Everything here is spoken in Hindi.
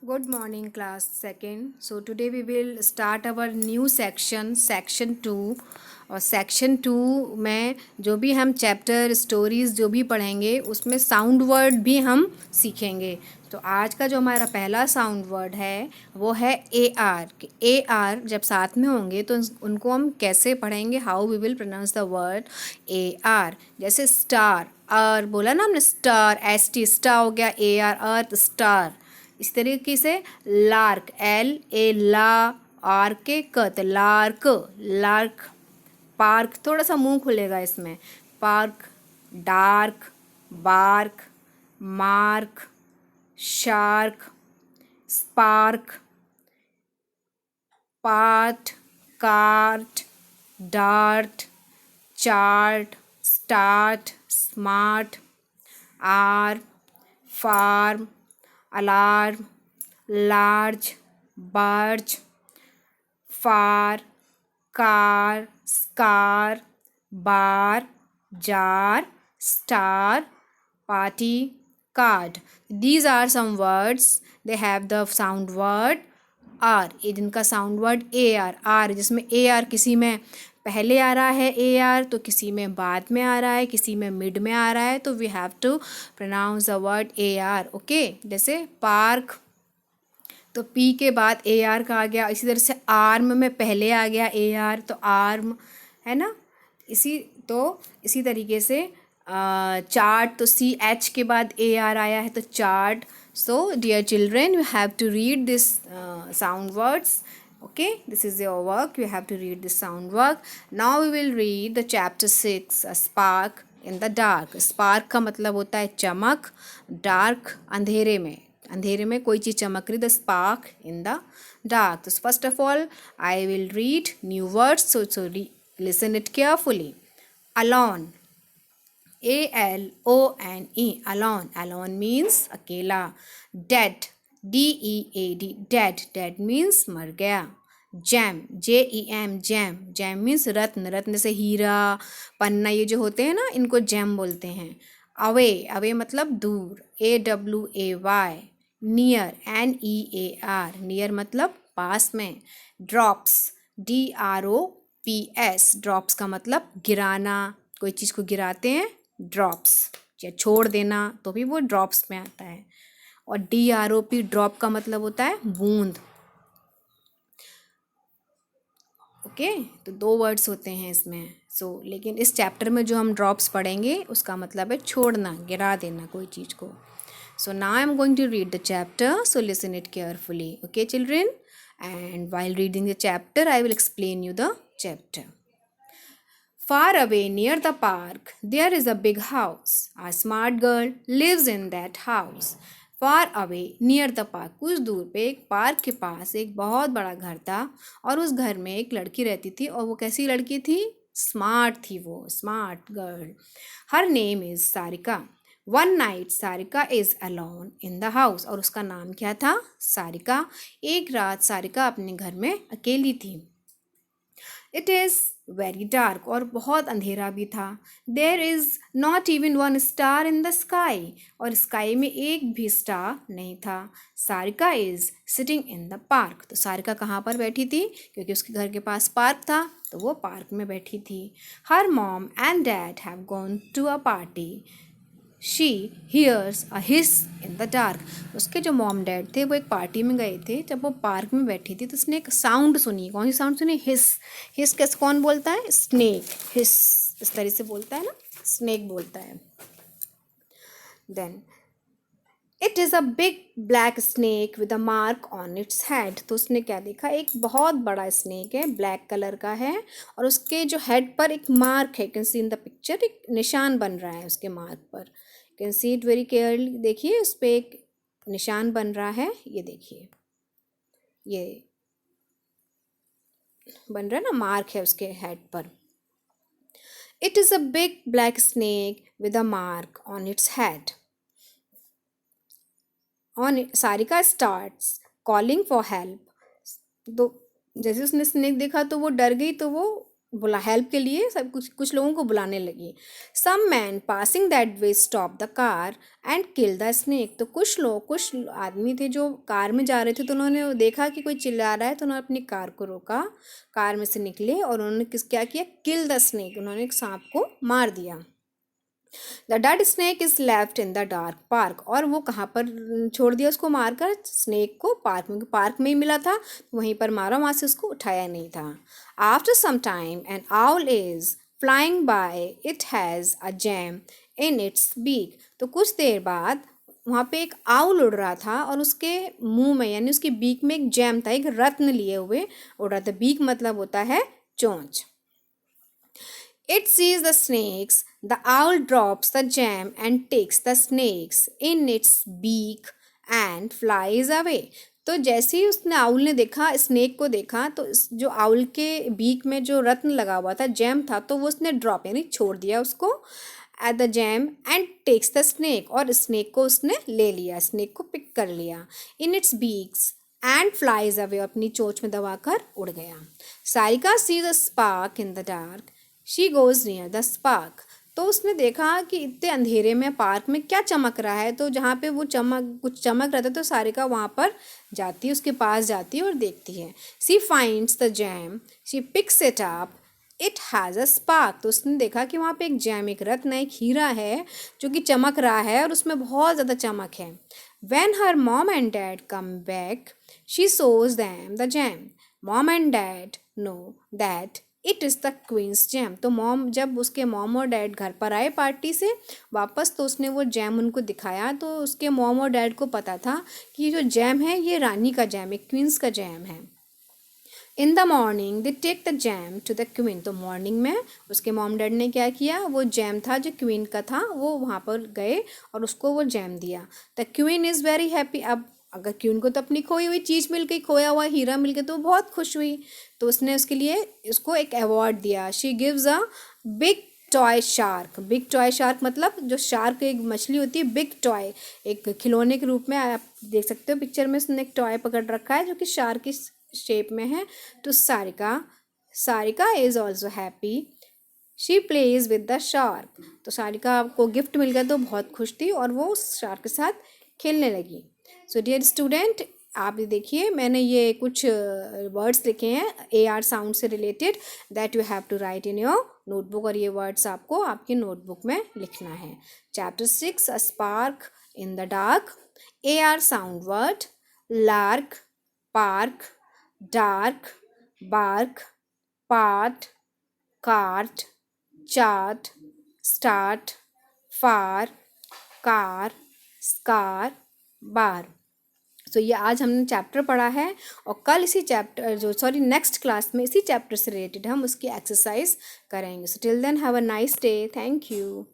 Good morning, class second. So today we will start our new section 2. और सेक्शन 2 में जो भी हम चैप्टर स्टोरीज़ जो भी पढ़ेंगे उसमें साउंड वर्ड भी हम सीखेंगे। तो आज का जो हमारा पहला साउंड वर्ड है वो है ए आर। ए आर जब साथ में होंगे तो उनको हम कैसे पढ़ेंगे, how we will pronounce the word A R. जैसे स्टार, आर बोला ना हमने, स्टार, एस टी, स्टार हो गया, ए आर, अर्थ, स्टार। इस तरीके से लार्क, एल ए ला, आर के कत, लार्क, लार्क। पार्क, थोड़ा सा मुंह खुलेगा इसमें, park. Dark, bark, mark, shark, spark, part, cart, dart, chart, start, smart, are, farm, alarm, large, barge, far, car, scar, bar, jar, star, party, card. These are some words. They have the sound word R. ये जिनका sound word A R, R जिसमें ए आर किसी में पहले आ रहा है ए आर, तो किसी में बाद में आ रहा है, किसी में मिड में आ रहा है, तो we have to pronounce the word A R. Okay, जैसे पार्क, तो पी के बाद ए आर का आ गया। इसी तरह से आर्म में पहले आ गया ए आर, तो आर्म है ना। इसी तरीके से चार्ट, तो सी एच के बाद ए आर आया है, तो chart. So dear children, you have to read this sound words. Okay, this is your work. You have to read this sound work. Now we will read the chapter 6, a spark in the dark. Spark का मतलब होता है चमक, dark अंधेरे में, अंधेरे में कोई चीज़ चमक रही, the spark in the dark. So first of all, I will read new words. So listen it carefully. Alone, ALONE, alone. Alone means अकेला. Dead, DEAD, dead. Dead means मर गया. Gem, JEM, gem. Gem means रत्न, रत्न से हीरा, पन्ना, ये जो होते हैं ना, इनको जैम बोलते हैं. अवे, अवे मतलब दूर, AWAY. नियर, NEAR, नियर मतलब पास में. ड्रॉप्स, DROPS, ड्रॉप्स का मतलब गिराना, कोई चीज़ को गिराते हैं, ड्रॉप्स, या छोड़ देना तो भी वो ड्रॉप्स में आता है. और DROP, ड्रॉप का मतलब होता है बूंद. ओके, तो दो वर्ड्स होते हैं इसमें. लेकिन इस चैप्टर में जो हम ड्रॉप्स पढ़ेंगे उसका मतलब है छोड़ना, गिरा देना कोई चीज़ को. So now I am going to read the chapter, so listen it carefully. Okay, children? And while reading the chapter, I will explain you the chapter. Far away near the park, there is a big house. A smart girl lives in that house. Far away near the park, कुछ दूर पे एक पार्क के पास एक बहुत बड़ा घर था, और उस घर में एक लड़की रहती थी. और वो कैसी लड़की थी? स्मार्ट थी वो, smart girl. Her name is Sarika. One night Sarika is alone in the house. और उसका नाम क्या था? सारिका. एक रात सारिका अपने घर में अकेली थी. इट इज़ वेरी डार्क, और बहुत अंधेरा भी था. There is not even one star in the sky, और स्काई में एक भी स्टार नहीं था. Sarika is sitting in the park. तो सारिका कहाँ पर बैठी थी? क्योंकि उसके घर के पास पार्क था, तो वो पार्क में बैठी थी. हर mom and dad have gone to a party. She hears a hiss in the dark. उसके जो मॉम डैड थे वो एक पार्टी में गए थे. जब वो पार्क में बैठी थी तो उसने एक साउंड सुनी. कौन सी साउंड सुनी? हिस. हिस कैसे कौन बोलता है? स्नेक. हिस इस तरह से बोलता है ना, स्नेक बोलता है. Then it is a big black snake with a mark on its head. तो उसने क्या देखा? एक बहुत बड़ा स्नेक है, ब्लैक कलर का है, और उसके जो हेड पर एक मार्क है. Can see in the picture, एक निशान बन रहा है उसके मार्क पर. Can see it very clearly. देखिए उस पर एक निशान बन रहा है, ये देखिए, ये बन रहा है ना, मार्क है उसके हेड पर. It is a big black snake with a mark on its head. On Sarika starts calling for help. तो जैसे उसने स्नेक देखा तो वो डर गई, तो वो बुला हेल्प के लिए सब कुछ लोगों को बुलाने लगी। Some man passing that way stop the car and kill the snake. तो कुछ आदमी थे जो कार में जा रहे थे, तो उन्होंने देखा कि कोई चिल्ला रहा है, तो उन्होंने अपनी कार को रोका, कार में से निकले और उन्होंने क्या किया, किल द स्नेक, उन्होंने एक सांप को मार दिया। The dead snake is left in the dark park. और वो कहाँ पर छोड़ दिया उसको मारकर, स्नेक को पार्क में, पार्क में ही मिला था, वहीं पर मारा, वहाँ से उसको उठाया नहीं था। After some time an owl is flying by, it has a gem in its beak. तो कुछ देर बाद वहाँ पे एक आउल उड़ रहा था और उसके मुंह में यानी उसकी बीक में एक जैम था, एक रत्न लिए हुए उड़ रहा था। बीक मतलब होता है चोंच। It sees the snakes. The owl drops the jam and takes the snakes in its beak and flies away. तो जैसे ही उसने आउल ने देखा, स्नेक को देखा, तो जो आउल के बीक में जो रत्न लगा हुआ था, जैम था, तो वो उसने ड्रॉप यानी छोड़ दिया उसको at the gem and takes the snake. और स्नेक को उसने ले लिया, स्नेक को पिक कर लिया in its beaks and flies away, अपनी चोंच में दबाकर उड़ गया। Sarika sees a spark in the dark, she goes near the spark. तो उसने देखा कि इतने अंधेरे में पार्क में क्या चमक रहा है, तो जहाँ पे वो कुछ चमक रहा था, तो सारिका वहाँ पर जाती है, उसके पास जाती है और देखती है। She finds the gem, she picks it up, it has a spark. तो उसने देखा कि वहाँ पे एक जैम, एक रत्न, एक हीरा है जो कि चमक रहा है और उसमें बहुत ज़्यादा चमक है। When her mom and dad come back, she shows them the jam. Mom and dad know that it is the queen's gem. तो जब उसके मॉम और डैड घर पर आए पार्टी से वापस, तो उसने वो जैम उनको दिखाया, तो उसके मॉम और डैड को पता था कि ये जो जैम है ये रानी का जैम है, क्वींस का जैम है। In the morning they take the gem to the queen. तो मॉर्निंग में उसके मॉम डैड ने क्या किया, वो जैम था जो क्वीन का था, वो वहाँ पर गए और उसको वो जैम दिया। The queen is very happy. अब अगर क्वीन को तो अपनी खोई हुई चीज़ मिल गई, खोया हुआ हीरा मिल गया, तो वो बहुत खुश हुई, तो उसने उसके लिए उसको एक अवार्ड दिया। She gives a big toy shark. Big toy shark मतलब जो शार्क एक मछली होती है, बिग टॉय एक खिलौने के रूप में, आप देख सकते हो पिक्चर में, उसने एक टॉय पकड़ रखा है जो कि शार्क की शेप में है। तो Sarika is also happy, she plays with the shark. तो सारिका को गिफ्ट मिल गया तो बहुत खुश थी और वो शार्क के साथ खेलने लगी। सो डियर स्टूडेंट, आप देखिए मैंने ये कुछ वर्ड्स लिखे हैं AR साउंड से related, that you have to write in your notebook, और ये वर्ड्स आपको आपकी नोटबुक में लिखना है। Chapter 6 a spark in the dark. AR sound word lark, park, dark, bark, part, cart, chart, start, far, car, scar, bar। तो ये आज हमने चैप्टर पढ़ा है और कल इसी चैप्टर नेक्स्ट क्लास में इसी चैप्टर से रिलेटेड हम उसकी एक्सरसाइज करेंगे। So till then have a nice day, thank you.